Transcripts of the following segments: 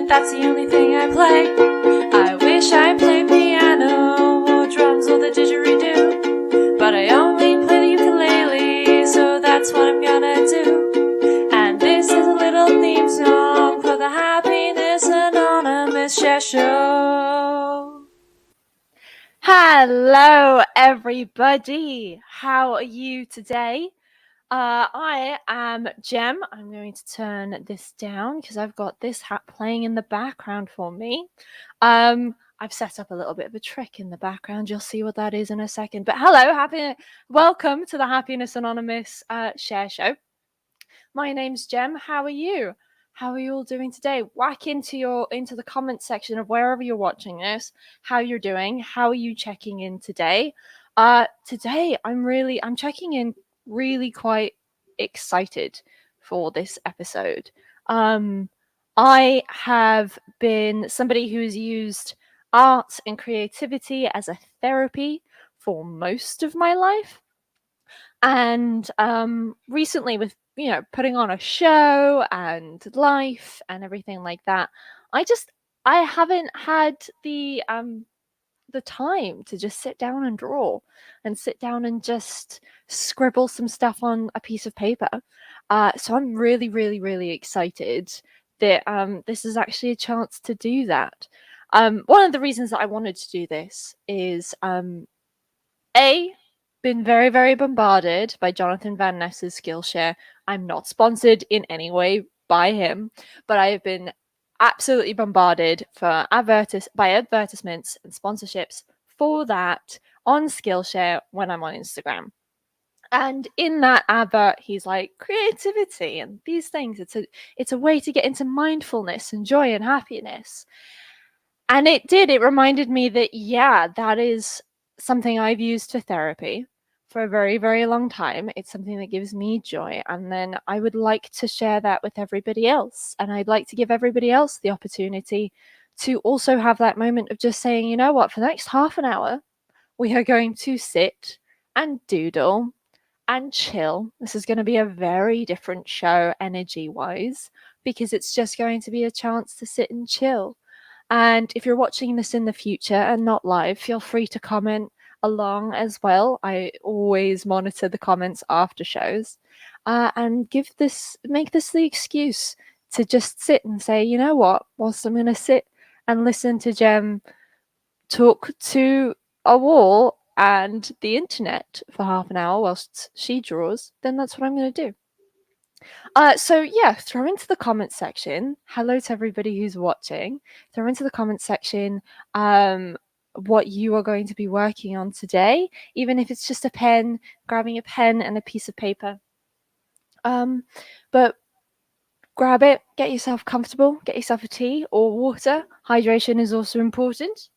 but that's the only thing I play. I wish I played piano or drums or the didgeridoo, but I only play the ukulele, so that's what I'm gonna do. And this is a little theme song for the Happiness Anonymous Share Show. Hello, everybody. How are you today? I am Jem. I'm going to turn this down because I've got this hat playing in the background for me. I've set up a little bit of a trick in the background. You'll see what that is in a second. But hello, welcome to the Happiness Anonymous Share Show. My name's Jem. How are you? How are you all doing today? Whack into the comment section of wherever you're watching this, how you're doing, how are you checking in today? Today I'm checking in really quite excited for this episode. I have been somebody who's used art and creativity as a therapy for most of my life. And recently with, putting on a show and life and everything like that, I haven't had the time to just sit down and draw and sit down and just scribble some stuff on a piece of paper. So I'm really, really, really excited that this is actually a chance to do that. One of the reasons that I wanted to do this is been very, very bombarded by Jonathan Van Ness's Skillshare. I'm not sponsored in any way by him, but I have been absolutely bombarded by advertisements and sponsorships for that on Skillshare when I'm on Instagram. And in that advert, he's like, creativity and these things. It's a way to get into mindfulness and joy and happiness. And it reminded me that, that is something I've used for therapy for a very, very long time. It's something that gives me joy. And then I would like to share that with everybody else. And I'd like to give everybody else the opportunity to also have that moment of just saying, you know what, for the next half an hour, we are going to sit and doodle and chill. This is going to be a very different show energy-wise, because it's just going to be a chance to sit and chill. And if you're watching this in the future and not live, feel free to comment along as well. I always monitor the comments after shows, and make this the excuse to just sit and say, you know what, whilst I'm going to sit and listen to Jem talk to a wall and the internet for half an hour whilst she draws, then that's what I'm going to do. So throw into the comment section. Hello to everybody who's watching. Throw into the comment section what you are going to be working on today, even if it's just grabbing a pen and a piece of paper. But grab it, get yourself comfortable, get yourself a tea or water. Hydration is also important.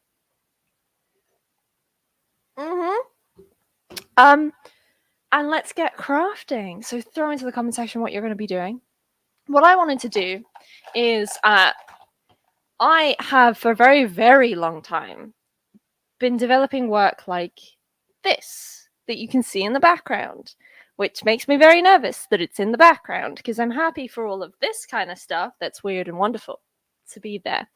And let's get crafting. So throw into the comment section what you're going to be doing. What I wanted to do is I have for a very, very long time been developing work like this that you can see in the background, which makes me very nervous that it's in the background, because I'm happy for all of this kind of stuff that's weird and wonderful to be there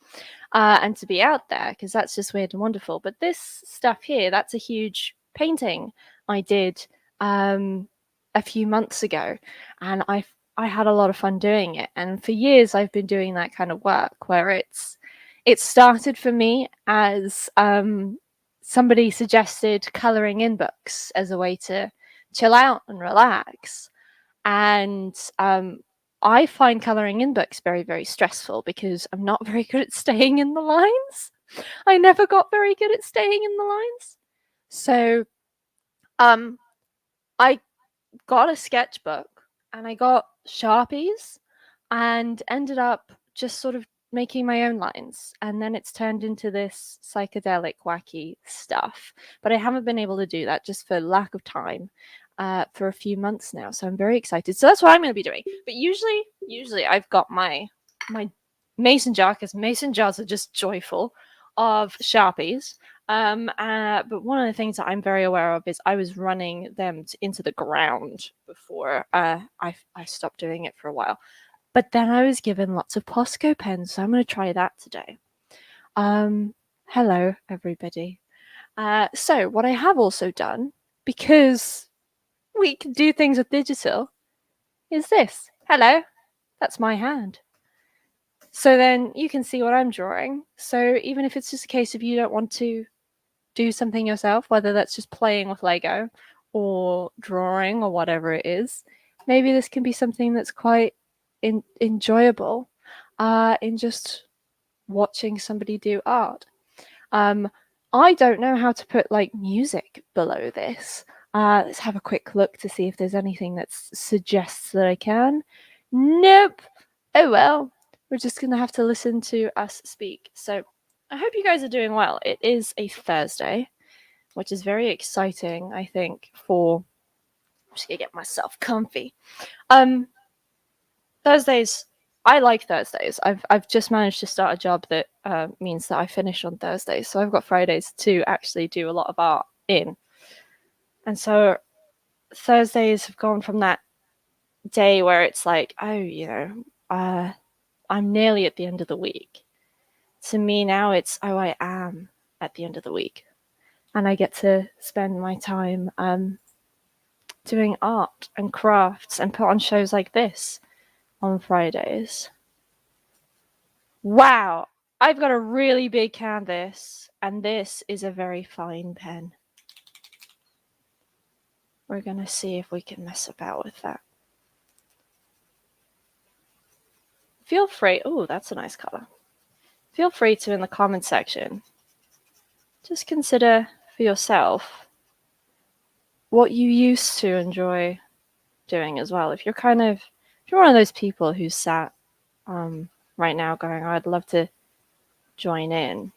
and to be out there, because that's just weird and wonderful. But this stuff here, that's a huge painting I did a few months ago, and I had a lot of fun doing it. And for years I've been doing that kind of work where it started for me as somebody suggested coloring in books as a way to chill out and relax. And I find coloring in books very, very stressful because I'm not very good at staying in the lines. I never got very good at staying in the lines. So I got a sketchbook and I got Sharpies and ended up just sort of making my own lines. And then it's turned into this psychedelic, wacky stuff. But I haven't been able to do that just for lack of time for a few months now. So I'm very excited. So that's what I'm going to be doing. But usually I've got my mason jar, because mason jars are just joyful, of Sharpies. But one of the things that I'm very aware of is I was running them into the ground before I stopped doing it for a while. But then I was given lots of Posco pens, so I'm going to try that today. Hello, everybody. So what I have also done, because we can do things with digital, is this. Hello, that's my hand. So then you can see what I'm drawing. So even if it's just a case of you don't want to do something yourself, whether that's just playing with Lego or drawing or whatever it is, maybe this can be something that's quite enjoyable in just watching somebody do art. I don't know how to put like music below this. Let's have a quick look to see if there's anything that suggests that I can. Nope. Oh well, we're just gonna have to listen to us speak. So I hope you guys are doing well. It is a Thursday, which is very exciting, I think, for I'm just gonna get myself comfy. Thursdays, I like Thursdays. I've just managed to start a job that means that I finish on Thursdays, so I've got Fridays to actually do a lot of art in. And so Thursdays have gone from that day where it's like, oh, I'm nearly at the end of the week. To me now, it's, oh, I am at the end of the week. And I get to spend my time doing art and crafts and put on shows like this on Fridays. Wow, I've got a really big canvas, and this is a very fine pen. We're going to see if we can mess about with that. Feel free, oh, that's a nice color. Feel free to, in the comment section, just consider for yourself what you used to enjoy doing as well. If you're one of those people who's sat right now going, I'd love to join in.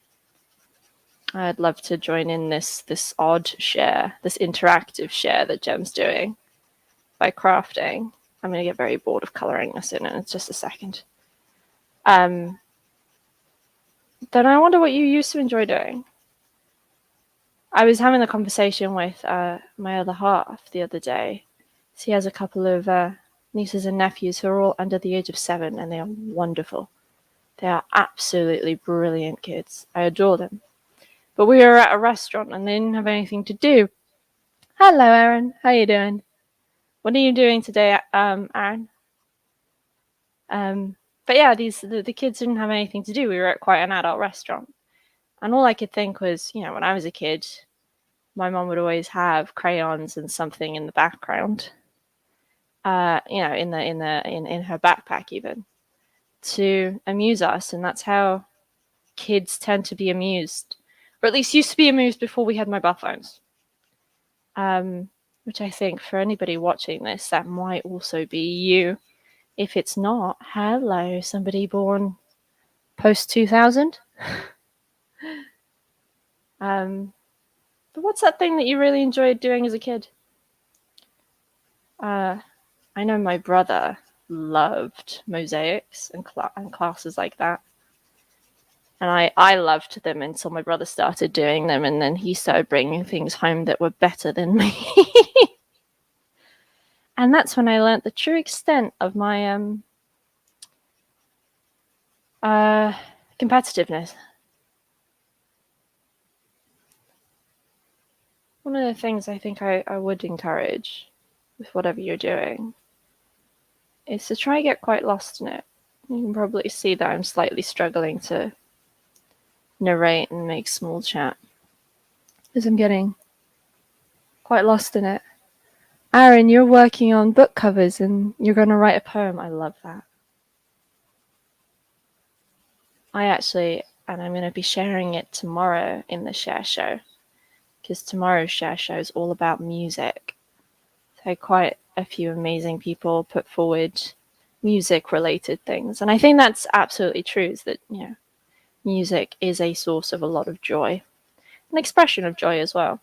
I'd love to join in this odd share, this interactive share that Jem's doing by crafting. I'm going to get very bored of colouring this in just a second. Then I wonder what you used to enjoy doing. I was having a conversation with my other half the other day. He has a couple of nieces and nephews who are all under the age of 7, and they are wonderful. They are absolutely brilliant kids. I adore them. But we were at a restaurant and they didn't have anything to do. Hello, Aaron. How you doing? What are you doing today, Aaron? But yeah, the kids didn't have anything to do. We were at quite an adult restaurant. And all I could think was, when I was a kid, my mom would always have crayons and something in the background. In her backpack even, to amuse us, and that's how kids tend to be amused, or at least used to be amused before we had mobile phones. Which I think for anybody watching this, that might also be you. If it's not, hello, somebody born post 2000. But what's that thing that you really enjoyed doing as a kid? I know my brother loved mosaics and classes like that. And I loved them until my brother started doing them, and then he started bringing things home that were better than me. And that's when I learned the true extent of my competitiveness. One of the things I think I would encourage with whatever you're doing is to try and get quite lost in it. You can probably see that I'm slightly struggling to narrate and make small chat because I'm getting quite lost in it. Aaron, you're working on book covers and you're going to write a poem. I love that. And I'm going to be sharing it tomorrow in the share show, because tomorrow's share show is all about music. So quite a few amazing people put forward music-related things. And I think that's absolutely true, is that, music is a source of a lot of joy, an expression of joy as well.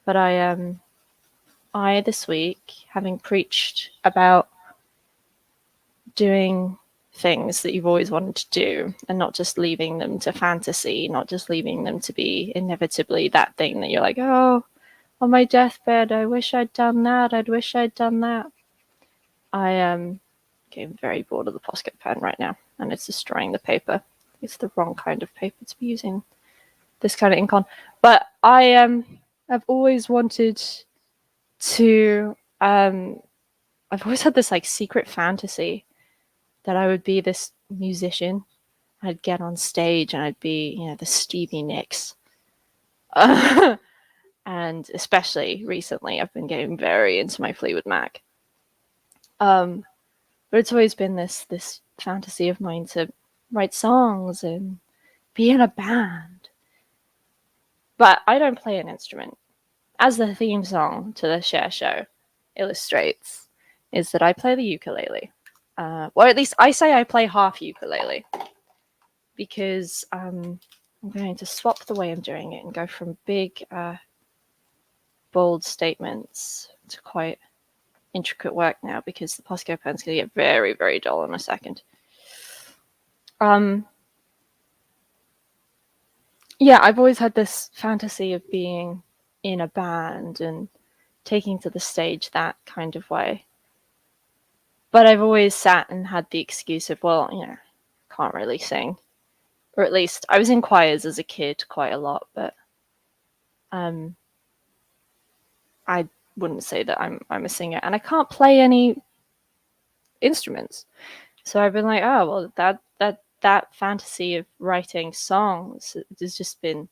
But I this week, having preached about doing things that you've always wanted to do and not just leaving them to fantasy, not just leaving them to be inevitably that thing that you're like, oh, on my deathbed, I wish I'd done that. I'd wish I'd done that. I getting very bored of the Posca pen right now, and it's destroying the paper. It's the wrong kind of paper to be using this kind of ink on. But I've always wanted to I've always had this like secret fantasy that I would be this musician. I'd get on stage and I'd be, the Stevie Nicks. And especially recently, I've been getting very into my Fleetwood Mac. But it's always been this fantasy of mine to write songs and be in a band. But I don't play an instrument. As the theme song to the Share Show illustrates, is that I play the ukulele. Or at least I say I play half ukulele. Because I'm going to swap the way I'm doing it and go from big, bold statements to quite intricate work now, because the Posca pen's going to get very, very dull in a second. Yeah, I've always had this fantasy of being in a band and taking to the stage that kind of way. But I've always sat and had the excuse of, well, can't really sing. Or at least I was in choirs as a kid quite a lot, but I wouldn't say that I'm a singer, and I can't play any instruments. So I've been like, oh well, that fantasy of writing songs has just been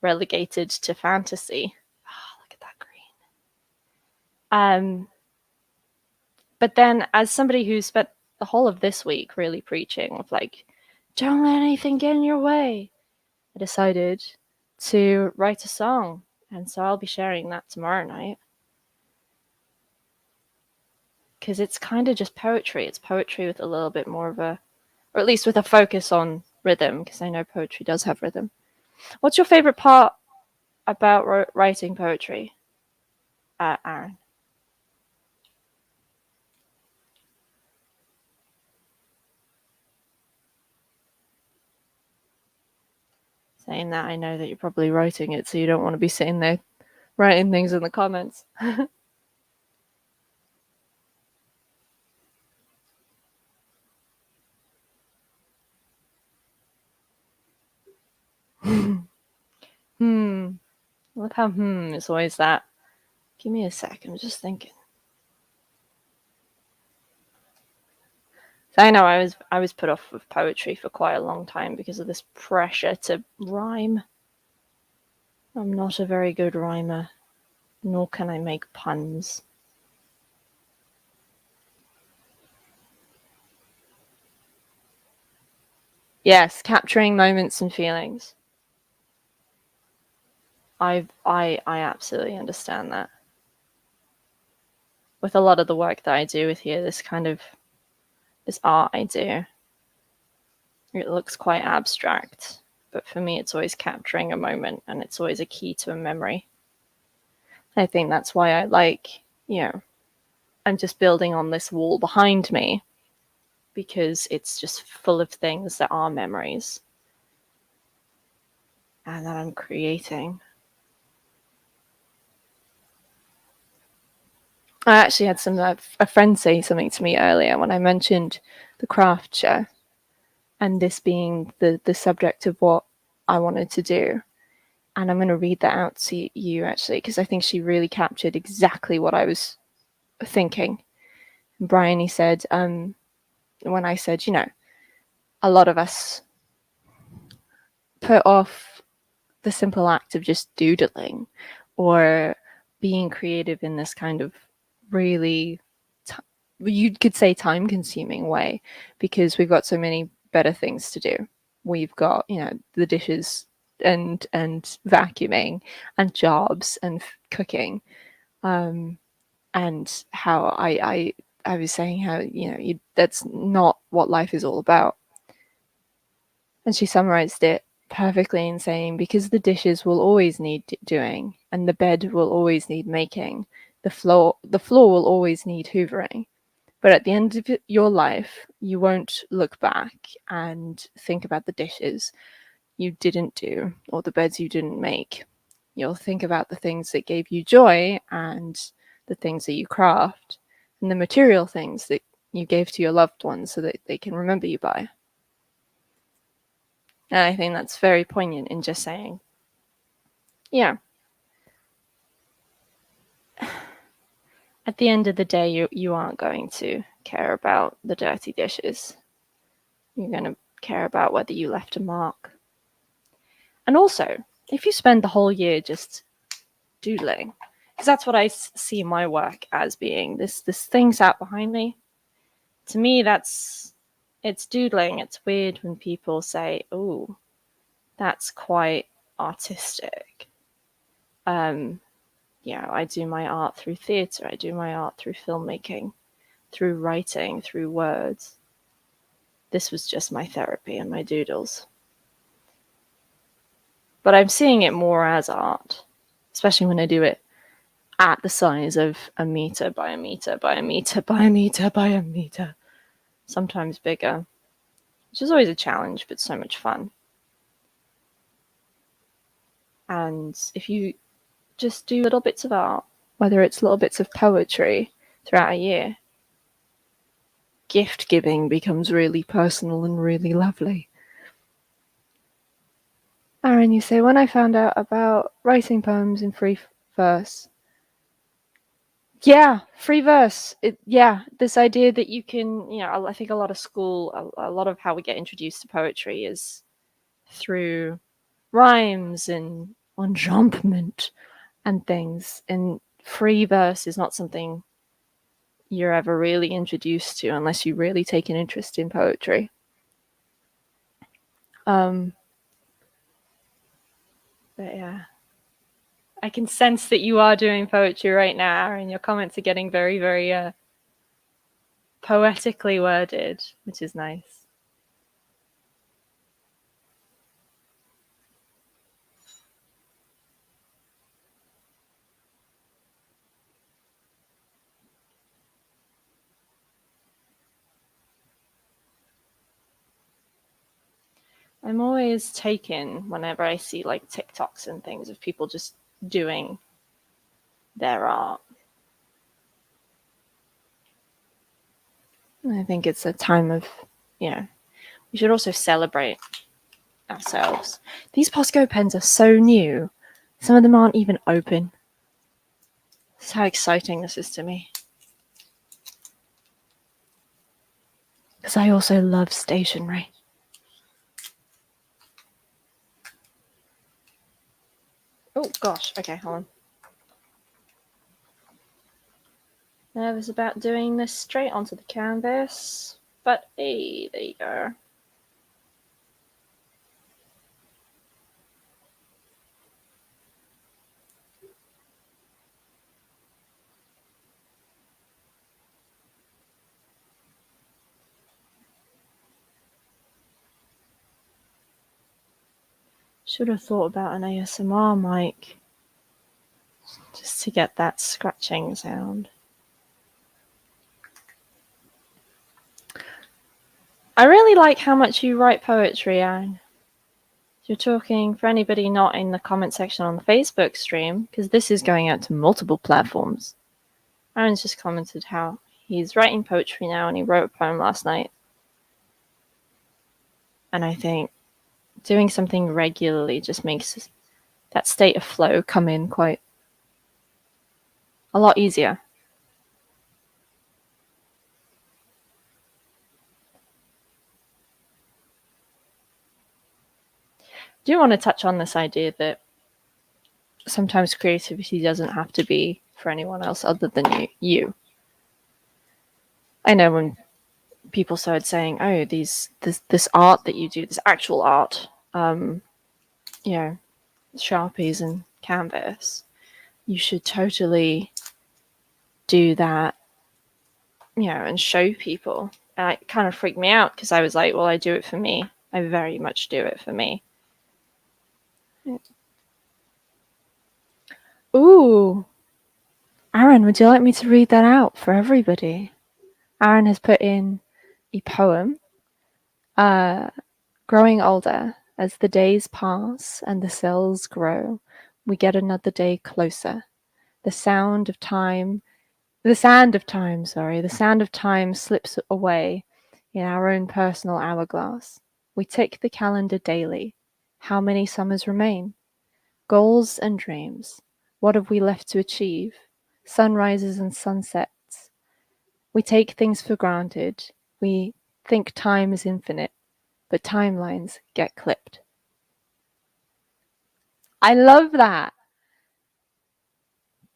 relegated to fantasy. Oh, look at that green. But then, as somebody who spent the whole of this week really preaching of like, don't let anything get in your way, I decided to write a song, and so I'll be sharing that tomorrow night. Because it's kind of just poetry. It's poetry with a little bit more of a, or at least with a focus on rhythm, because I know poetry does have rhythm. What's your favorite part about writing poetry, Aaron? Saying that, I know that you're probably writing it, so you don't want to be sitting there writing things in the comments. Look how it's always that. Give me a sec, I'm just thinking. So I know I was put off with poetry for quite a long time because of this pressure to rhyme. I'm not a very good rhymer, nor can I make puns. Yes, capturing moments and feelings. I absolutely understand that. With a lot of the work that I do with here, this art I do, it looks quite abstract, but for me it's always capturing a moment, and it's always a key to a memory. I think that's why I like, I'm just building on this wall behind me, because it's just full of things that are memories and that I'm creating. I actually had a friend say something to me earlier when I mentioned the craft show, and this being the subject of what I wanted to do. And I'm going to read that out to you, actually, because I think she really captured exactly what I was thinking. And Brian, he said, when I said, a lot of us put off the simple act of just doodling or being creative in this kind of really, you could say, time-consuming way, because we've got so many better things to do. We've got, the dishes and vacuuming and jobs and cooking, and how I was saying how that's not what life is all about. And she summarized it perfectly in saying, because the dishes will always need doing, and the bed will always need making, the floor will always need hoovering. But at the end of your life, you won't look back and think about the dishes you didn't do or the beds you didn't make. You'll think about the things that gave you joy and the things that you craft and the material things that, you gave to your loved ones so that they can remember you by. And I think that's very poignant in just saying, yeah, at the end of the day, you aren't going to care about the dirty dishes. You're going to care about whether you left a mark. And also, if you spend the whole year just doodling, because that's what I see my work as being, this thing sat behind me. To me, it's doodling. It's weird when people say, "Oh, that's quite artistic." Yeah, I do my art through theatre. I do my art through filmmaking, through writing, through words. This was just my therapy and my doodles. But I'm seeing it more as art, especially when I do it at the size of a meter by a meter by a meter by a meter by a meter, sometimes bigger, which is always a challenge, but so much fun. And if you just do little bits of art, whether it's little bits of poetry throughout a year, gift giving becomes really personal and really lovely. Aaron, you say, when I found out about writing poems in free verse. Yeah, free verse. This idea that you can, I think a lot of school, a lot of how we get introduced to poetry is through rhymes and enjambment and things. And free verse is not something you're ever really introduced to unless you really take an interest in poetry. But yeah, I can sense that you are doing poetry right now, and your comments are getting very, very poetically worded, which is nice. I'm always taken whenever I see like TikToks and things of people just doing their art. And I think it's a time of, we should also celebrate ourselves. These Posco pens are so new. Some of them aren't even open. This is how exciting this is to me. Because I also love stationery. Oh gosh, okay, hold on. Nervous about doing this straight onto the canvas, but hey, there you go. Should have thought about an ASMR mic just to get that scratching sound. I really like how much you write poetry, Aaron. You're talking, for anybody not in the comment section on the Facebook stream, because this is going out to multiple platforms. Aaron's just commented how he's writing poetry now and he wrote a poem last night. And I think doing something regularly just makes that state of flow come in quite a lot easier. I do want to touch on this idea that sometimes creativity doesn't have to be for anyone else other than you. I know when people started saying, "Oh, this art that you do, this actual art, Sharpies and canvas, you should totally do that, and show people." And it kind of freaked me out because I was like, "Well, I do it for me. I very much do it for me." Ooh, Aaron, would you like me to read that out for everybody? Aaron has put in a poem. Growing older, as the days pass and the cells grow, we get another day closer. The sound of time The sand of time, the sand of time slips away in our own personal hourglass. We tick the calendar daily. How many summers remain? Goals and dreams. What have we left to achieve? Sunrises and sunsets. We take things for granted. We think time is infinite, but timelines get clipped. I love that.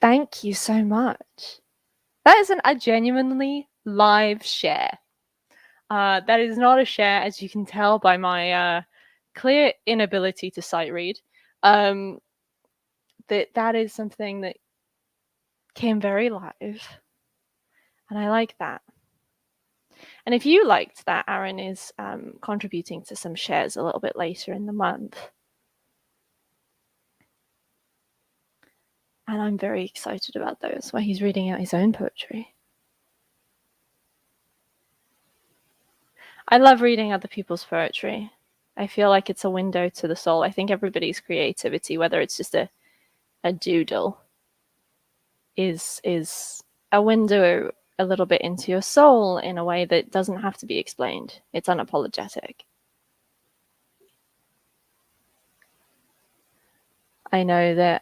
Thank you so much. That is a genuinely live share. That is not a share, as you can tell by my clear inability to sight read. That is something that came very live, and I like that. And if you liked that, Aaron is contributing to some shares a little bit later in the month. And I'm very excited about those, where he's reading out his own poetry. I love reading other people's poetry. I feel like it's a window to the soul. I think everybody's creativity, whether it's just a doodle, is a window a little bit into your soul in a way that doesn't have to be explained. It's unapologetic. I know that,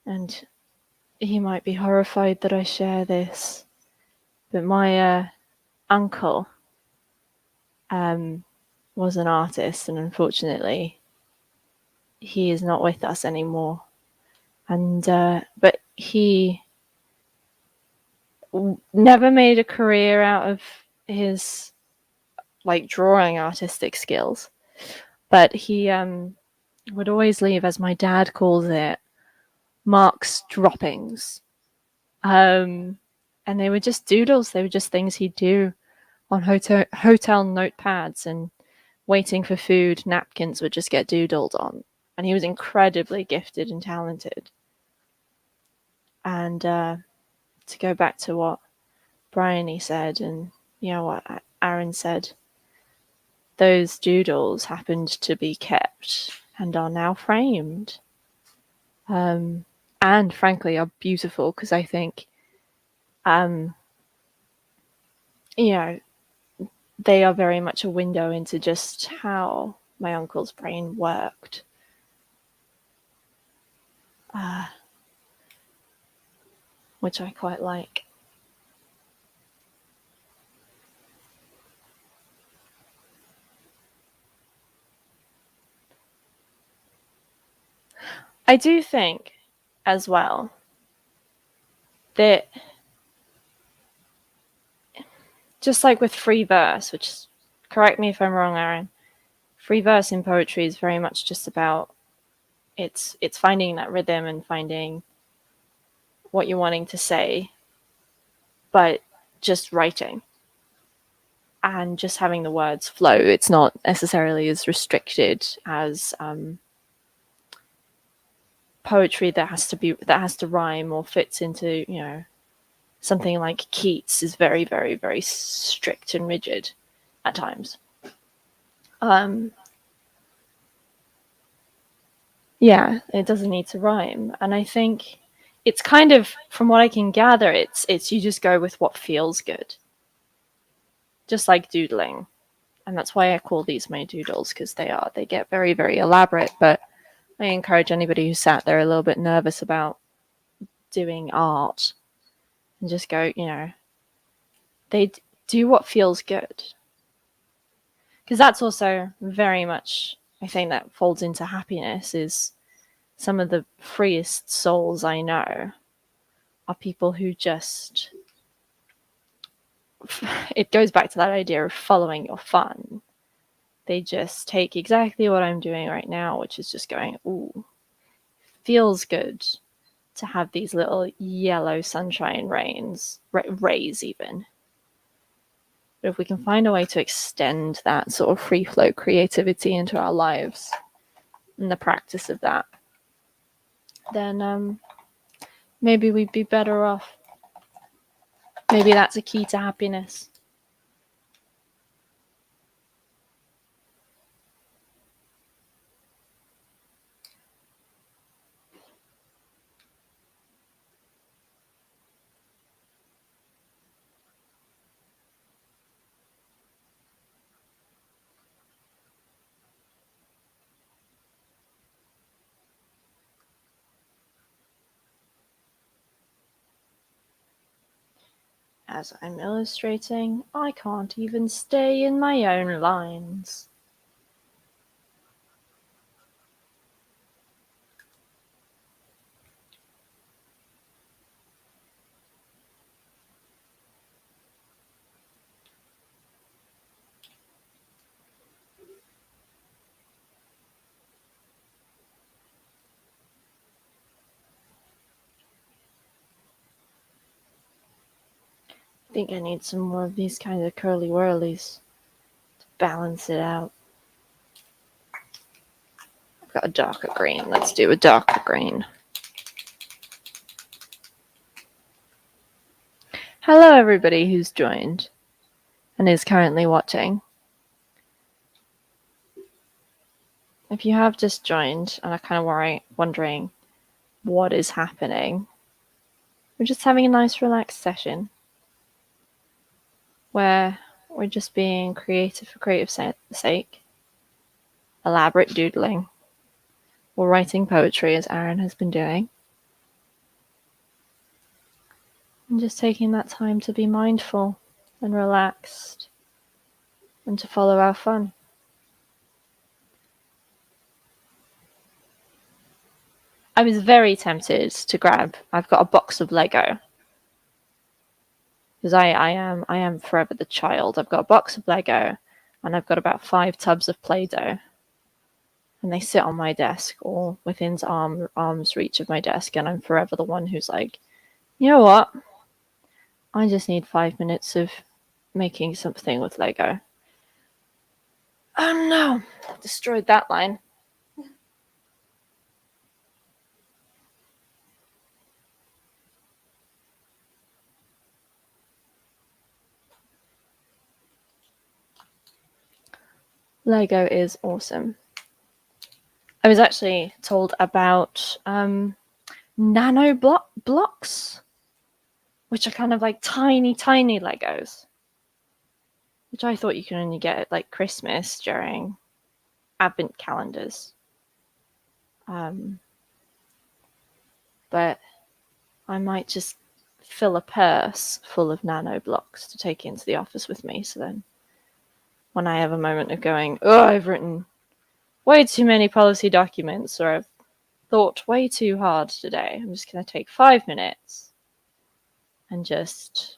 and he might be horrified that I share this, but my uncle was an artist, and unfortunately, he is not with us anymore. And but he never made a career out of his like drawing artistic skills, but he would always leave, as my dad calls it, Mark's droppings. And they were just doodles. They were just things he'd do on hotel notepads, and waiting for food, napkins would just get doodled on. And he was incredibly gifted and talented. And to go back to what Bryony said, and what Aaron said, those doodles happened to be kept and are now framed. And frankly are beautiful, because I think they are very much a window into just how my uncle's brain worked. Which I quite like. I do think as well that, just like with free verse, which, correct me if I'm wrong, Aaron, free verse in poetry is very much just about it's finding that rhythm and finding what you're wanting to say, but just writing and just having the words flow. It's not necessarily as restricted as poetry that has to rhyme or fits into something like Keats is very, very, very strict and rigid at times. Yeah, it doesn't need to rhyme. And I think it's kind of, from what I can gather, it's you just go with what feels good. Just like doodling. And that's why I call these my doodles, because they get very, very elaborate. But I encourage anybody who sat there a little bit nervous about doing art, and just go, they do what feels good. Because that's also very much, I think, that folds into happiness. Is some of the freest souls I know are people who just, it goes back to that idea of following your fun. They just take exactly what I'm doing right now, which is just going, ooh, feels good to have these little yellow sunshine rays even. But if we can find a way to extend that sort of free flow creativity into our lives and the practice of that, then maybe we'd be better off. Maybe that's a key to happiness. As I'm illustrating, I can't even stay in my own lines. I think I need some more of these kind of curly whirlies to balance it out. I've got a darker green. Let's do a darker green. Hello, everybody who's joined and is currently watching. If you have just joined and are kind of wondering what is happening, we're just having a nice relaxed session where we're just being creative for creative sake, elaborate doodling, or writing poetry as Aaron has been doing, and just taking that time to be mindful and relaxed and to follow our fun. I was very tempted to grab, I've got a box of Lego, because I am forever the child. I've got a box of Lego and I've got about 5 tubs of Play-Doh, and they sit on my desk or within arm's reach of my desk, and I'm forever the one who's like, you know what, I just need 5 minutes of making something with Lego. Oh no, I destroyed that line. Lego is awesome. I was actually told about nano blocks, which are kind of like tiny Legos, which I thought you can only get at like Christmas during advent calendars. But I might just fill a purse full of nano blocks to take into the office with me. So then when I have a moment of going, oh, I've written way too many policy documents, or I've thought way too hard today, I'm just going to take 5 minutes and just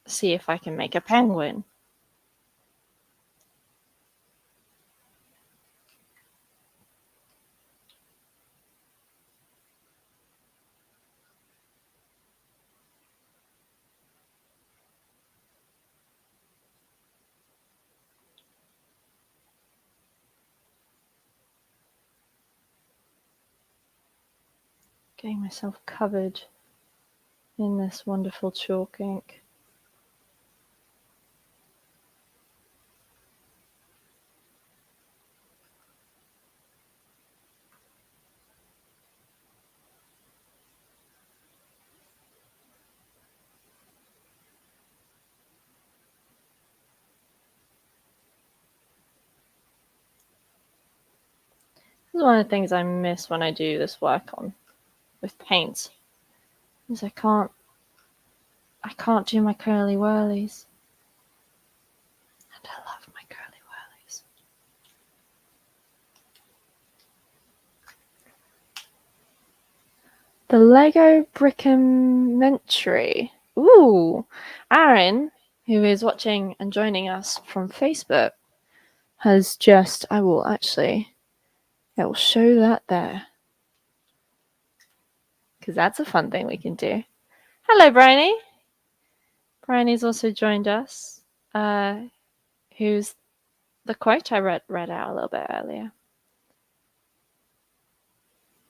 see if I can make a penguin. Getting myself covered in this wonderful chalk ink. This is one of the things I miss when I do this work on with paint, is I can't do my curly whirlies. And I love my curly whirlies. The Lego Brickomentary. Ooh, Aaron, who is watching and joining us from Facebook, has just, it will show that there. Because that's a fun thing we can do. Hello, Bryony. Bryony's also joined us, who's the quote I read out a little bit earlier.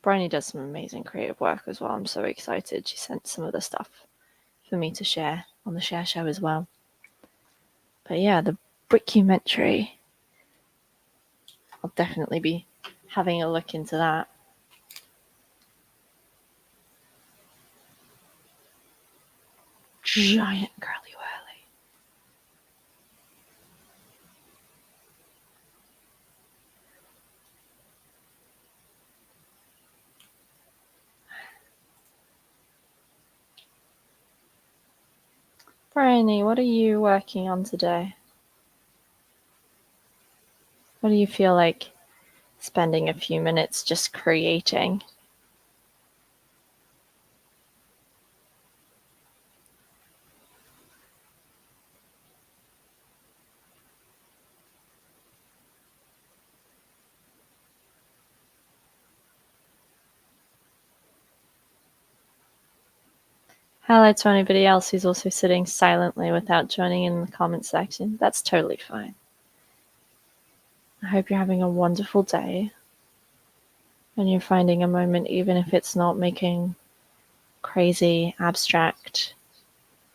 Bryony does some amazing creative work as well. I'm so excited. She sent some of the stuff for me to share on the Share Show as well. But yeah, the Brickomentary. I'll definitely be having a look into that. Giant curly whirly. Bryony, what are you working on today? What do you feel like spending a few minutes just creating? Hello to anybody else who's also sitting silently without joining in the comment section. That's totally fine. I hope you're having a wonderful day and you're finding a moment, even if it's not making crazy abstract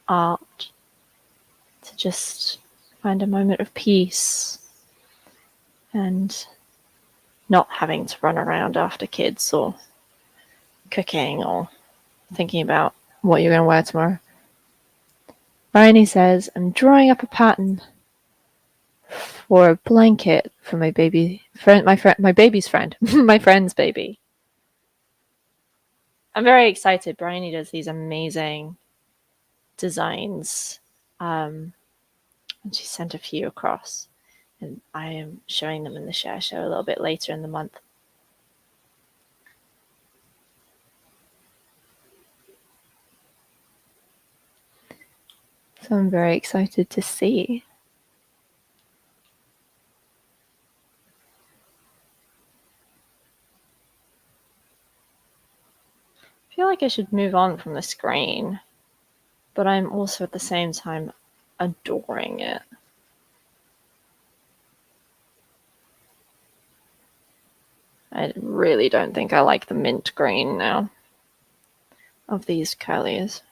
art, to just find a moment of peace and not having to run around after kids or cooking or thinking about what you're going to wear tomorrow. Bryony says, I'm drawing up a pattern for a blanket for my baby friend, my baby's friend, my friend's baby. I'm very excited. Bryony does these amazing designs, and she sent a few across, and I am showing them in the share show a little bit later in the month. So I'm very excited to see. I feel like I should move on from the screen, but I'm also at the same time adoring it. I really don't think I like the mint green now of these curlies.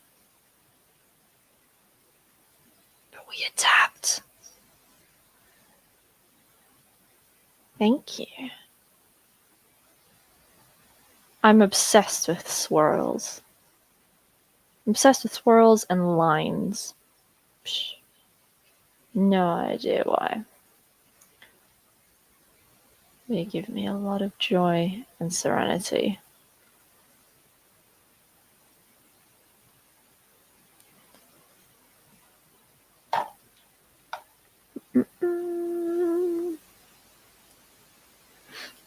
But we adapt. Thank you. I'm obsessed with swirls. I'm obsessed with swirls and lines. Psh. No idea why. They give me a lot of joy and serenity.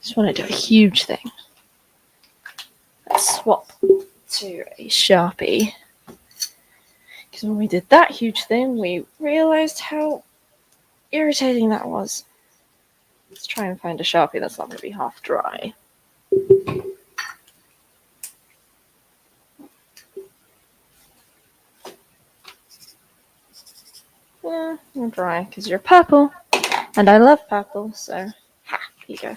Just want to do a huge thing. Let's swap to a Sharpie. Because when we did that huge thing, we realized how irritating that was. Let's try and find a Sharpie that's not going to be half dry. Yeah, I'm dry because you're purple. And I love purple, so ha, here you go.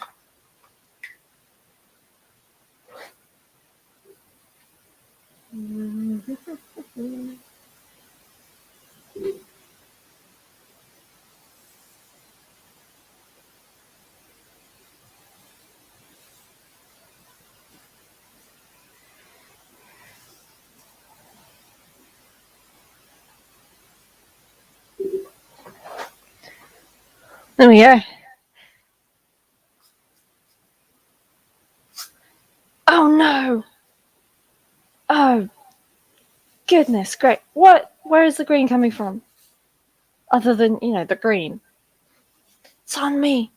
There we go. Oh no! Oh, goodness, great. What? Where is the green coming from? Other than, the green. It's on me.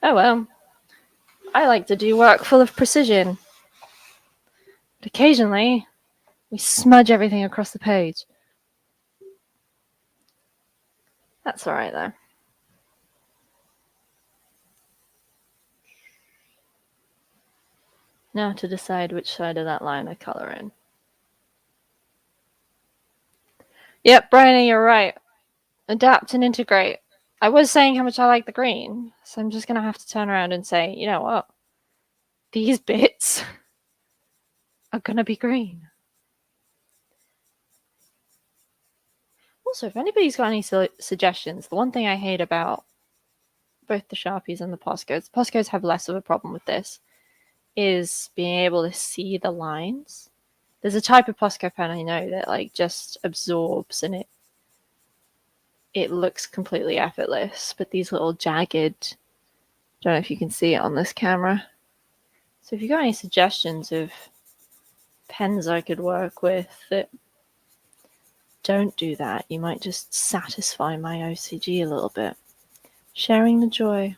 Oh well. I like to do work full of precision. But occasionally, we smudge everything across the page. That's alright though. Now to decide which side of that line I colour in. Yep, Bryony, you're right. Adapt and integrate. I was saying how much I like the green, so I'm just going to have to turn around and say, you know what? These bits are going to be green. Also, if anybody's got any suggestions, the one thing I hate about both the Sharpies and the Posco's have less of a problem with this, is being able to see the lines. There's a type of Posco pen I know that just absorbs and it looks completely effortless, but these little jagged, don't know if you can see it on this camera. So if you've got any suggestions of pens I could work with that don't do that. You might just satisfy my OCD a little bit. Sharing the joy.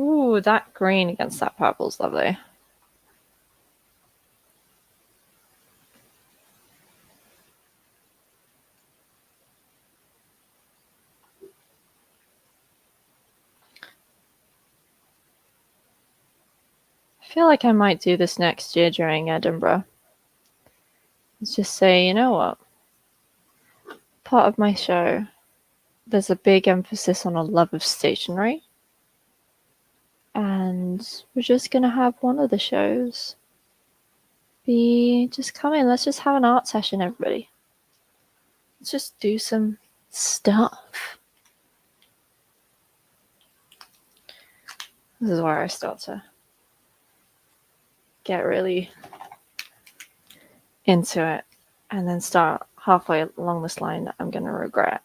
Ooh, that green against that purple's lovely. I feel like I might do this next year during Edinburgh. Let's just say, you know what? Part of my show, there's a big emphasis on a love of stationery. And we're just going to have one of the shows be just come in. Let's just have an art session, everybody. Let's just do some stuff. This is where I start to get really into it and then start halfway along this line that I'm going to regret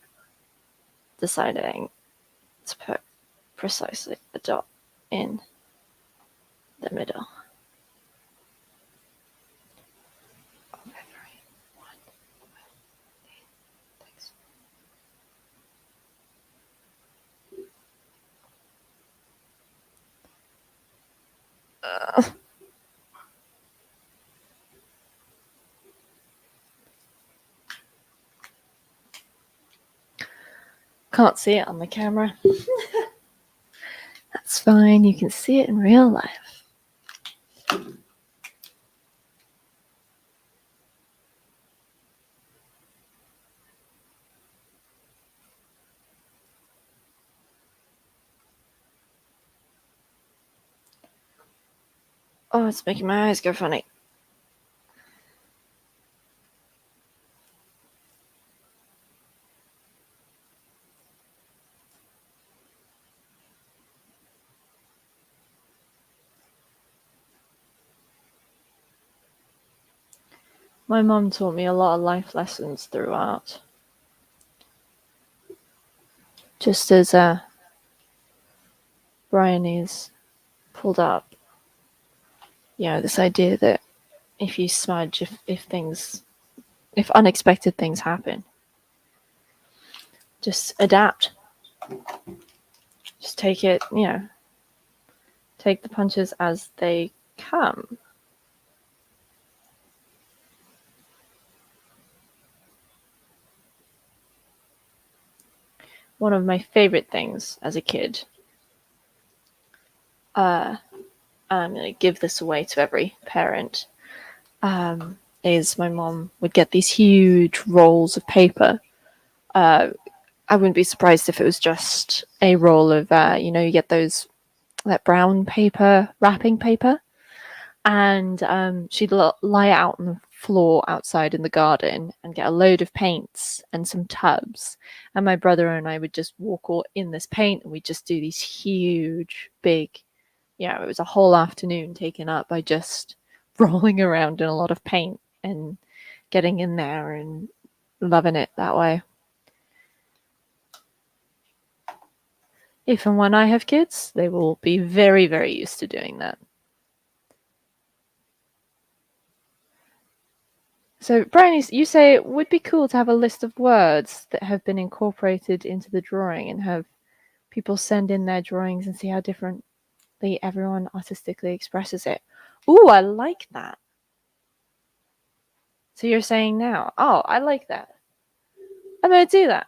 deciding to put precisely a dot in the middle. Can't see it on the camera. That's fine, you can see it in real life. Oh, it's making my eyes go funny. My mum taught me a lot of life lessons through art. Just as Brian is pulled up, this idea that if you smudge, if unexpected things happen, just adapt. Just take it, take the punches as they come. One of my favorite things as a kid, I'm going to give this away to every parent, is my mom would get these huge rolls of paper. I wouldn't be surprised if it was just a roll of, you get that brown paper, wrapping paper. And she'd lie out on the floor outside in the garden and get a load of paints and some tubs. And my brother and I would just walk all in this paint and we'd just do these huge, big, it was a whole afternoon taken up by just rolling around in a lot of paint and getting in there and loving it that way. If and when I have kids, they will be very, very used to doing that. So, Brian, you say it would be cool to have a list of words that have been incorporated into the drawing and have people send in their drawings and see how differently everyone artistically expresses it. Ooh, I like that. So you're saying now, oh, I like that. I'm going to do that.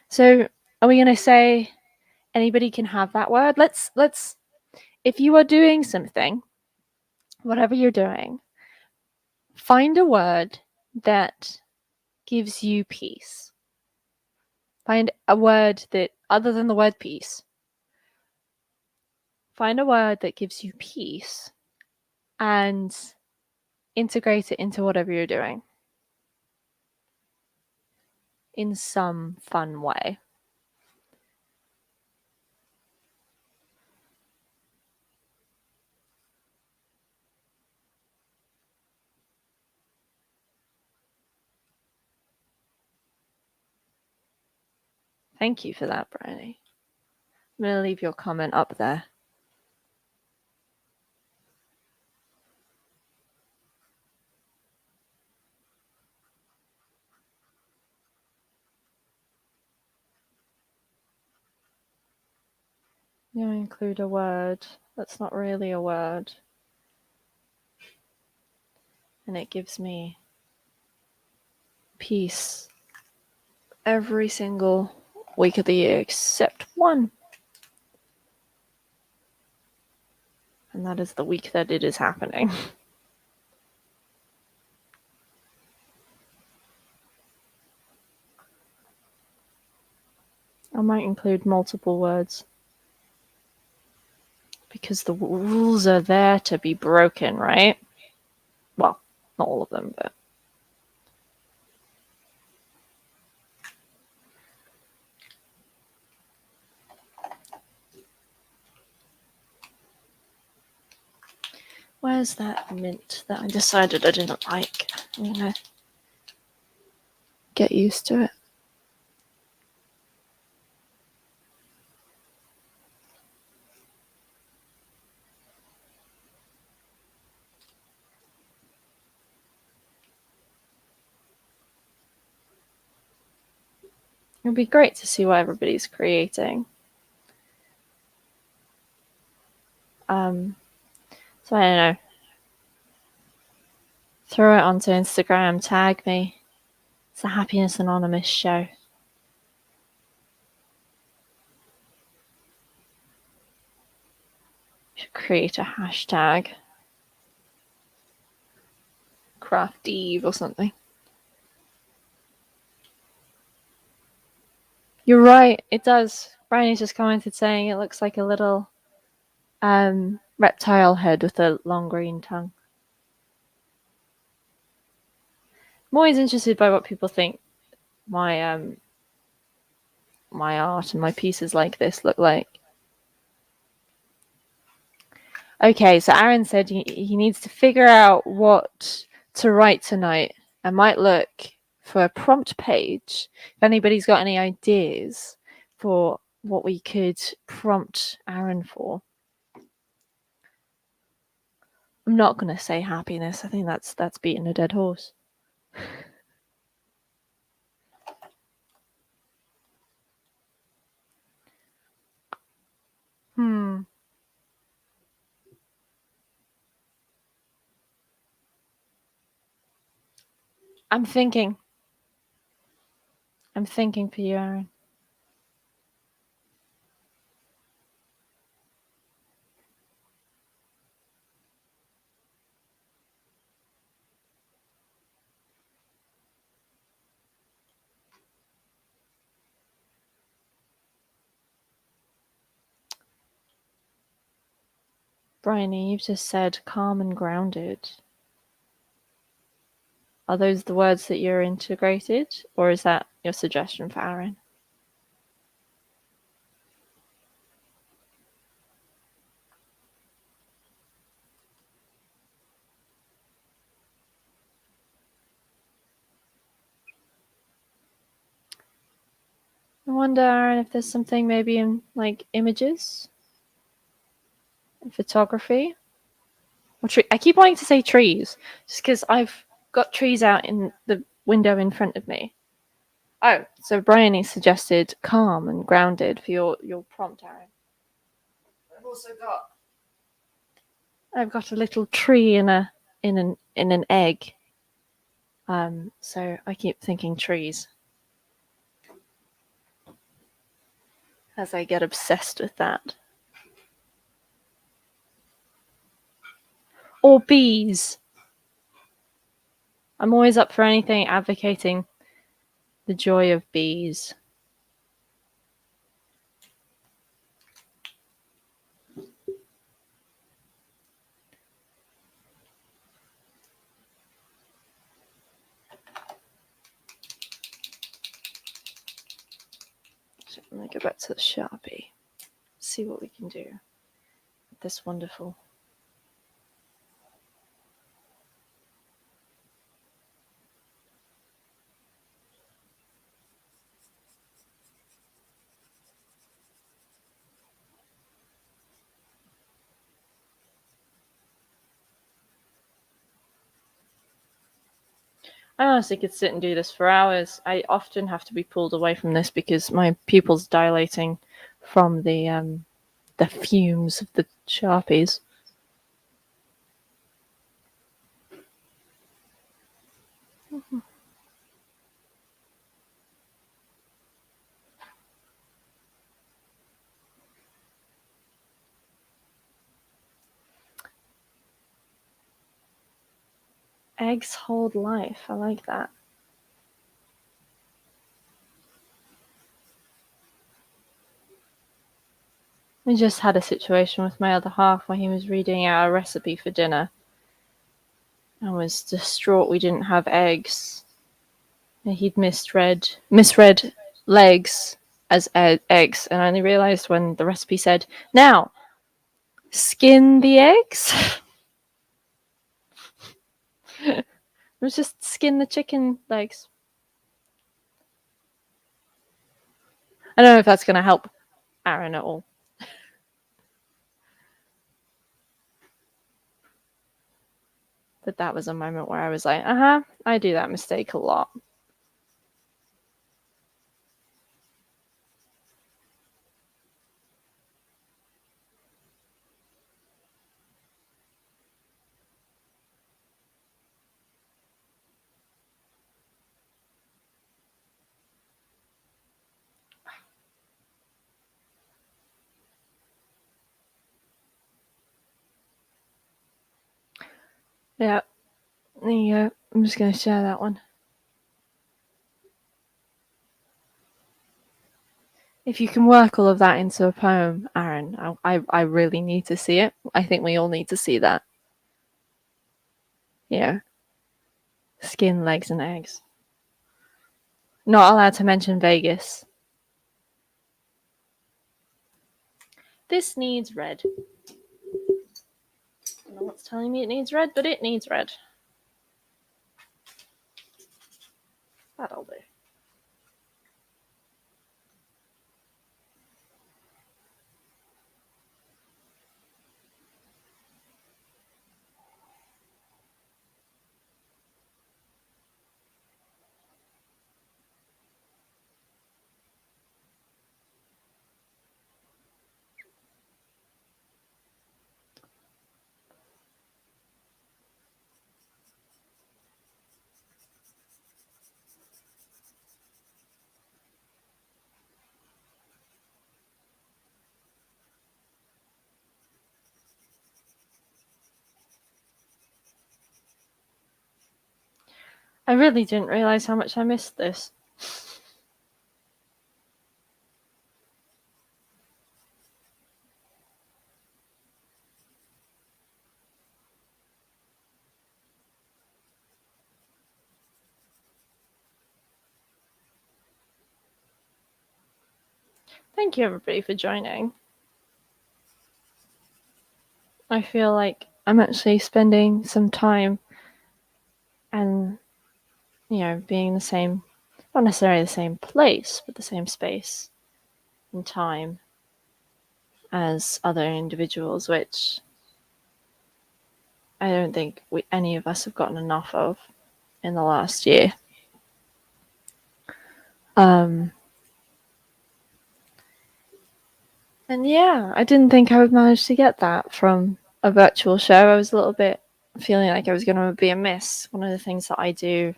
So are we going to say anybody can have that word? Let's, if you are doing something, whatever you're doing, find a word that gives you peace. Find a word that, other than the word peace, find a word that gives you peace and integrate it into whatever you're doing in some fun way. Thank you for that, Bryony. I'm going to leave your comment up there. You include a word that's not really a word. And it gives me peace every single week of the year except one. And that is the week that it is happening. I might include multiple words. Because the rules are there to be broken, right? Well, not all of them, but... Where's that mint that I decided I didn't like? I'm gonna get used to it. It'd be great to see what everybody's creating. So I don't know. Throw it onto Instagram, tag me. It's a Happiness Anonymous show. Should create a hashtag. CRAFTEVE or something. You're right, it does. Bryony's just commented saying it looks like a little reptile head with a long green tongue. I'm always interested by what people think my my art and my pieces like this look like. Okay, so Aaron said he needs to figure out what to write tonight. I might look for a prompt page. If anybody's got any ideas for what we could prompt Aaron for. I'm not going to say happiness. I think that's beating a dead horse. I'm thinking. I'm thinking for you, Aaron. Bryony, you've just said calm and grounded. Are those the words that you're integrated, or is that your suggestion for Aaron? I wonder, Aaron, if there's something maybe in like images, and photography, or I keep wanting to say trees, just because I've got trees out in the window in front of me. Oh, so Bryony suggested calm and grounded for your prompt, Aaron. I've got a little tree in an egg. So I keep thinking trees as I get obsessed with that. Or bees. I'm always up for anything advocating the joy of bees. So I'm going to go back to the Sharpie. See what we can do with this wonderful. I honestly could sit and do this for hours. I often have to be pulled away from this because my pupils dilating from the fumes of the Sharpies. Eggs hold life. I like that. I just had a situation with my other half where he was reading out a recipe for dinner. I was distraught we didn't have eggs. He'd misread legs as eggs, and I only realised when the recipe said, "Now, skin the eggs." It was just skin the chicken legs. I don't know if that's going to help Aaron at all. But that was a moment where I was like, I do that mistake a lot. Yeah, there you go. I'm just going to share that one. If you can work all of that into a poem, Aaron, I really need to see it. I think we all need to see that. Yeah. Skin, legs, and eggs. Not allowed to mention Vegas. This needs red. I don't know what's telling me it needs red, but it needs red. That'll do. I really didn't realise how much I missed this. Thank you, everybody, for joining. I feel like I'm actually spending some time and, being in the same, not necessarily the same place, but the same space and time as other individuals, which I don't think any of us have gotten enough of in the last year. And yeah, I didn't think I would manage to get that from a virtual show. I was a little bit feeling like I was going to be a miss. One of the things that I do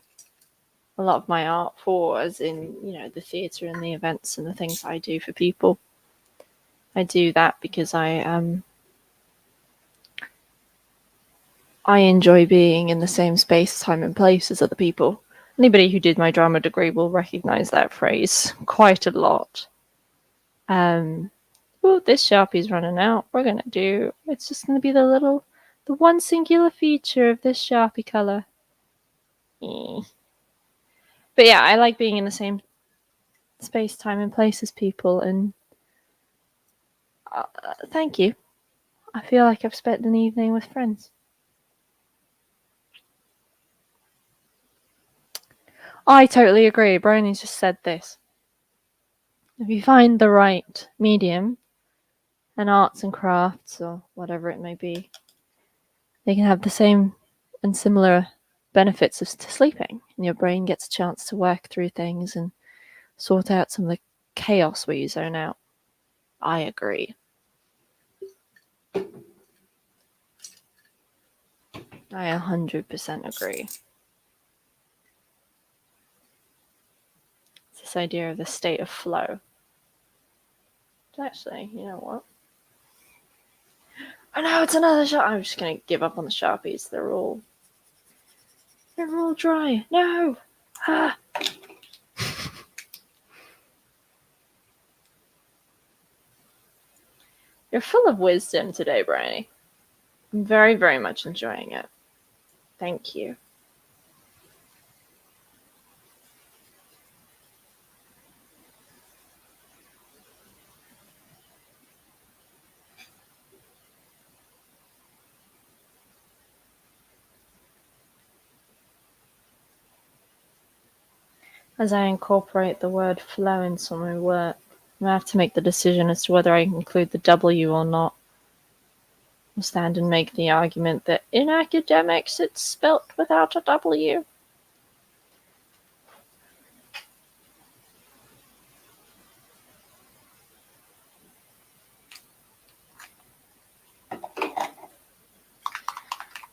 a lot of my art for, as in, the theatre and the events and the things I do for people. I do that because I enjoy being in the same space, time, and place as other people. Anybody who did my drama degree will recognise that phrase quite a lot. This Sharpie's running out. It's just gonna be the one singular feature of this Sharpie colour. But yeah, I like being in the same space, time, and place as people, and thank you. I feel like I've spent an evening with friends. I totally agree. Brony's just said this. If you find the right medium, and arts and crafts, or whatever it may be, they can have the same and similar benefits of sleeping, and your brain gets a chance to work through things and sort out some of the chaos where you zone out. I agree. I 100% agree. It's this idea of the state of flow. Actually, you know what? Oh no, it's another shot. I'm just gonna give up on the Sharpies. They're all dry. No! Ah! You're full of wisdom today, Bryony. I'm very, very much enjoying it. Thank you. As I incorporate the word flow into my work, I have to make the decision as to whether I include the W or not. I'll stand and make the argument that in academics it's spelt without a W.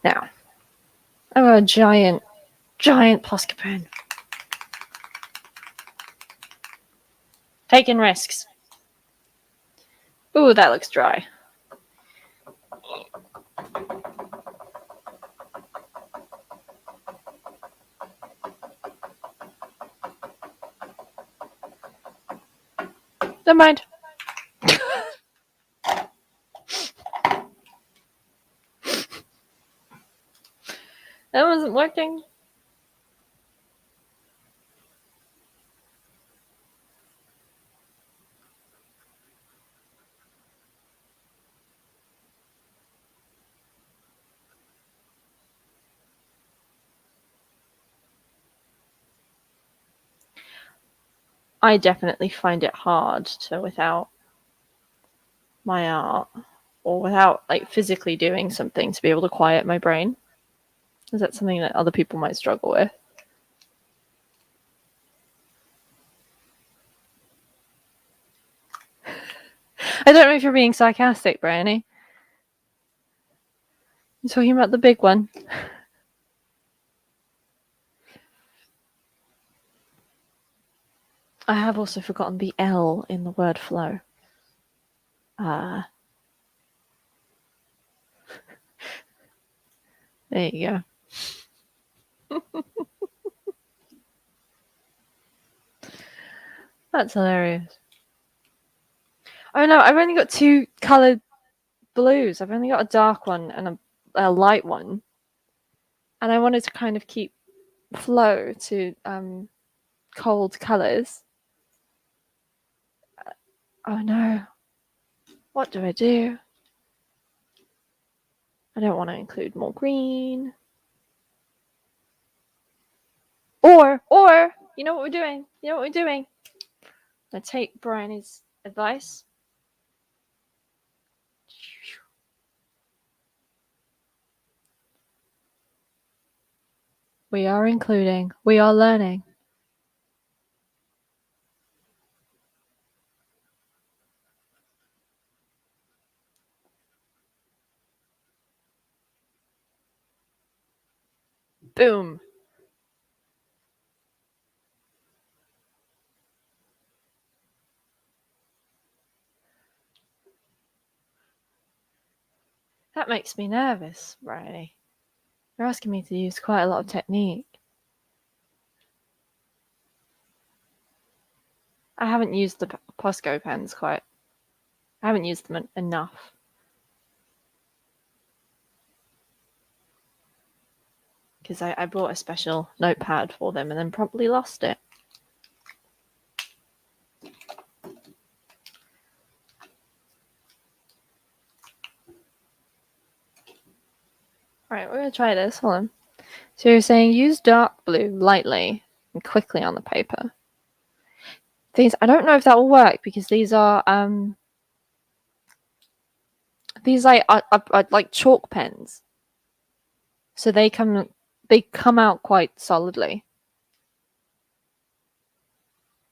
Now, I've got a giant Posca pen. Taking risks. Ooh, that looks dry. Never mind. That wasn't working. I definitely find it hard to, without my art, or without like physically doing something, to be able to quiet my brain. Is that something that other people might struggle with? I don't know if you're being sarcastic, Bryony. You're talking about the big one. I have also forgotten the L in the word flow. There you go. That's hilarious. Oh no, I've only got two coloured blues. I've only got a dark one and a light one. And I wanted to kind of keep flow to cold colours. Oh no. What do I do? I don't want to include more green. Or, you know what we're doing? You know what we're doing? I'm going to take Bryony's advice. We are including. We are learning. Boom. That makes me nervous, Bryony. You're asking me to use quite a lot of technique. I haven't used the Posco pens quite. I haven't used them enough. Because I bought a special notepad for them and then promptly lost it. Alright, we're going to try this. Hold on. So you're saying use dark blue lightly and quickly on the paper. Things I don't know if that will work because these are like chalk pens. So they come They come out quite solidly.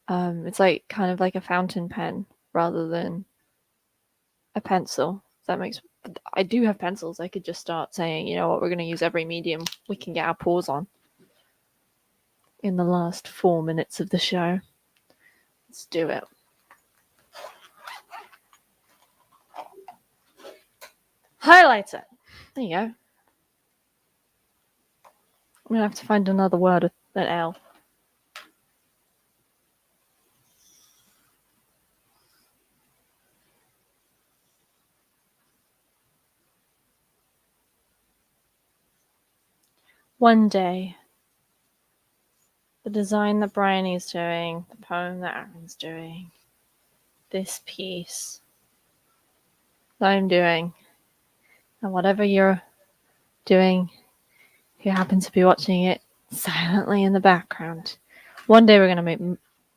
It's like kind of like a fountain pen rather than a pencil. That makes. I do have pencils. I could just start saying, you know what, we're going to use every medium we can get our paws on in the last 4 minutes of the show. Let's do it. Highlighter. There you go. I'm going to have to find another word with an L. One day, the design that Bryony's doing, the poem that Aaron's doing, this piece that I'm doing, and whatever you're doing, if you happen to be watching it silently in the background, one day we're going to make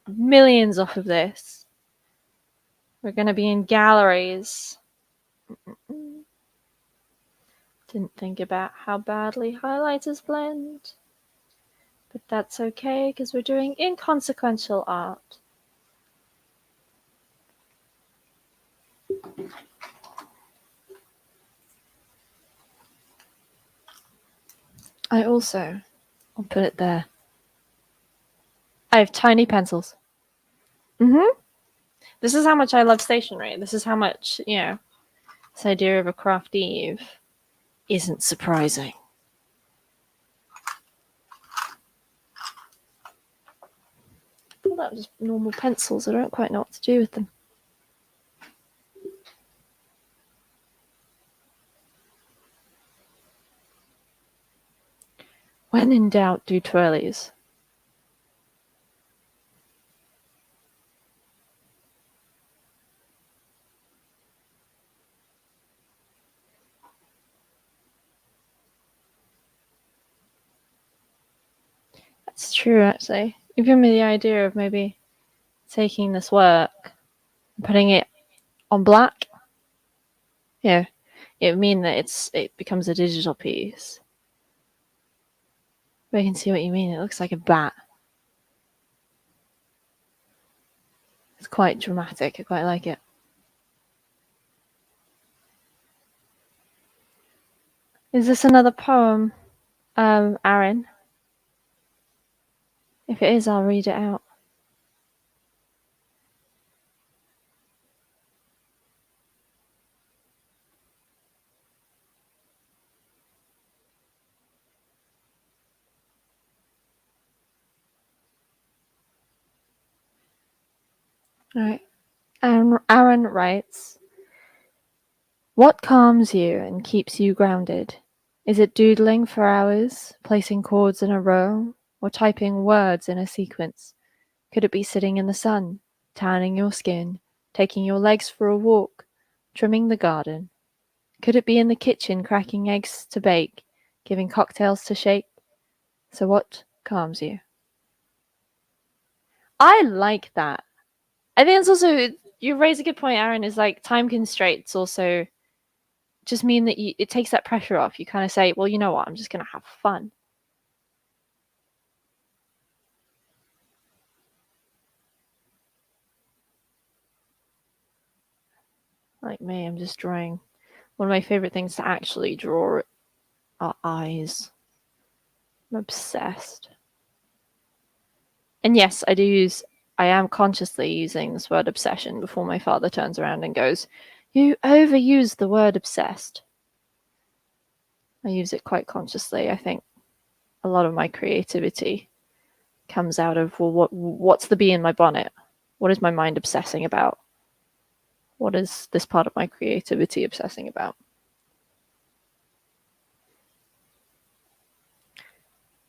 millions off of this. We're going to be in galleries. Didn't think about how badly highlighters blend. But that's okay, because we're doing inconsequential art. I'll put it there. I have tiny pencils. This is how much I love stationery. This is how much, this idea of a CRAFTEVE isn't surprising. Well, that was just normal pencils. I don't quite know what to do with them. When in doubt, do twirlies. That's true, actually. You've given me the idea of maybe taking this work and putting it on black. Yeah, it would mean that it becomes a digital piece. But I can see what you mean. It looks like a bat. It's quite dramatic. I quite like it. Is this another poem, Aaron? If it is, I'll read it out. All right. Aaron writes, what calms you and keeps you grounded? Is it doodling for hours, placing chords in a row, or typing words in a sequence? Could it be sitting in the sun, tanning your skin, taking your legs for a walk, trimming the garden? Could it be in the kitchen cracking eggs to bake, giving cocktails to shake? So what calms you? I like that. I think it's also, you raise a good point, Aaron, is like time constraints also just mean that it takes that pressure off. You kind of say, well, you know what, I'm just going to have fun. Like me, I'm just drawing. One of my favorite things to actually draw are eyes. I'm obsessed. And yes, I am consciously using this word obsession before my father turns around and goes, you overuse the word obsessed. I use it quite consciously. I think a lot of my creativity comes out of, well, what's the bee in my bonnet? What is my mind obsessing about? What is this part of my creativity obsessing about?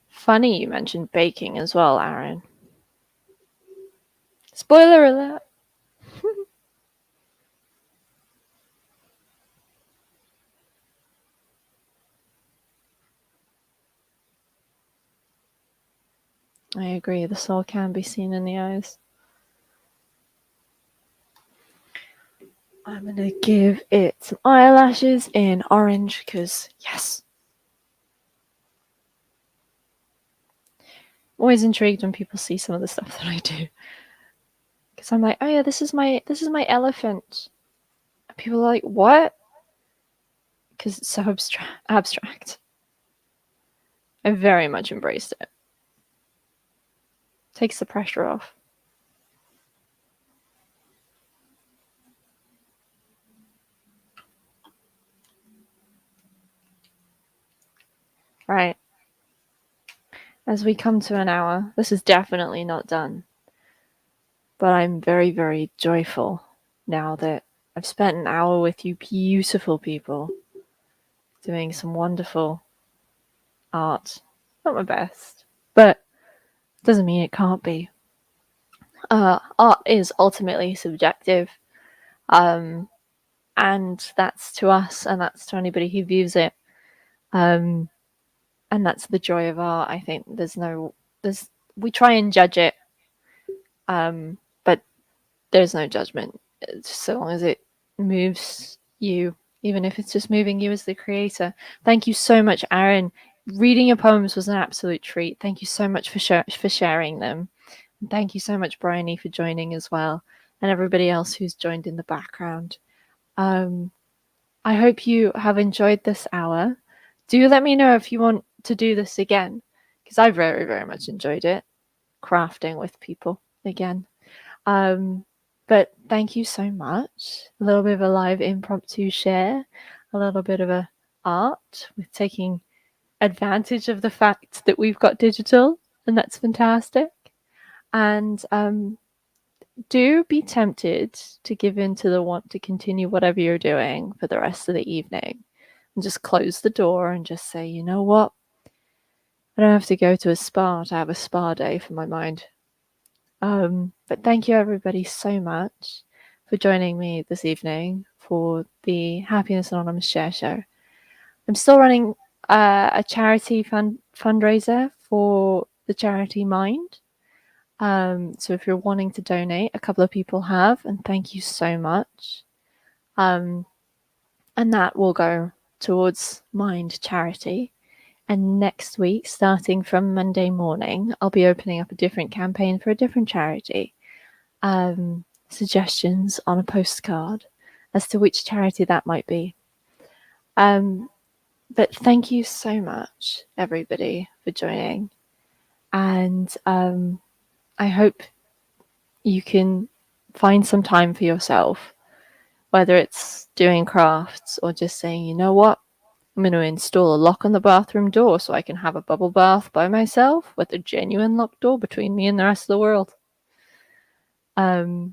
Funny you mentioned baking as well, Aaron. Spoiler alert. I agree, the soul can be seen in the eyes. I'm gonna give it some eyelashes in orange, because yes. always intrigued when people see some of the stuff that I do. Because I'm like, oh yeah, this is my elephant. And people are like, what? Because it's so abstract. I very much embraced it. Takes the pressure off. Right. As we come to an hour, this is definitely not done. But I'm very, very joyful now that I've spent an hour with you beautiful people doing some wonderful art. Not my best, but doesn't mean it can't be. Art is ultimately subjective, and that's to us, and that's to anybody who views it. And that's the joy of art. I think we try and judge it, but there's no judgment. So long as it moves you, even if it's just moving you as the creator. Thank you so much, Aaron. Reading your poems was an absolute treat. Thank you so much for sharing them. And thank you so much, Bryony, for joining as well, and everybody else who's joined in the background. I hope you have enjoyed this hour. Do let me know if you want to do this again, because I very, very much enjoyed it, crafting with people again. But thank you so much. A little bit of a live impromptu share, a little bit of a art with taking advantage of the fact that we've got digital, and that's fantastic. And do be tempted to give in to the want to continue whatever you're doing for the rest of the evening, and just close the door and just say, you know what? I don't have to go to a spa to have a spa day for my mind. But thank you everybody so much for joining me this evening for the Happiness Anonymous Share Show. I'm still running a charity fundraiser for the charity Mind. So if you're wanting to donate, a couple of people have, and thank you so much. And that will go towards Mind charity. And next week, starting from Monday morning, I'll be opening up a different campaign for a different charity. Suggestions on a postcard as to which charity that might be. But thank you so much, everybody, for joining. And I hope you can find some time for yourself, whether it's doing crafts or just saying, you know what, I'm going to install a lock on the bathroom door so I can have a bubble bath by myself with a genuine locked door between me and the rest of the world. Go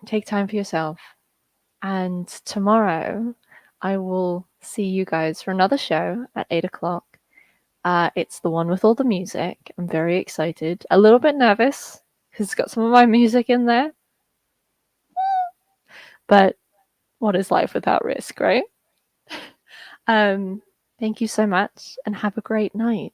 take time for yourself. And tomorrow I will see you guys for another show at 8 o'clock. It's the one with all the music. I'm very excited. A little bit nervous because it's got some of my music in there. But what is life without risk, right? Thank you so much and have a great night.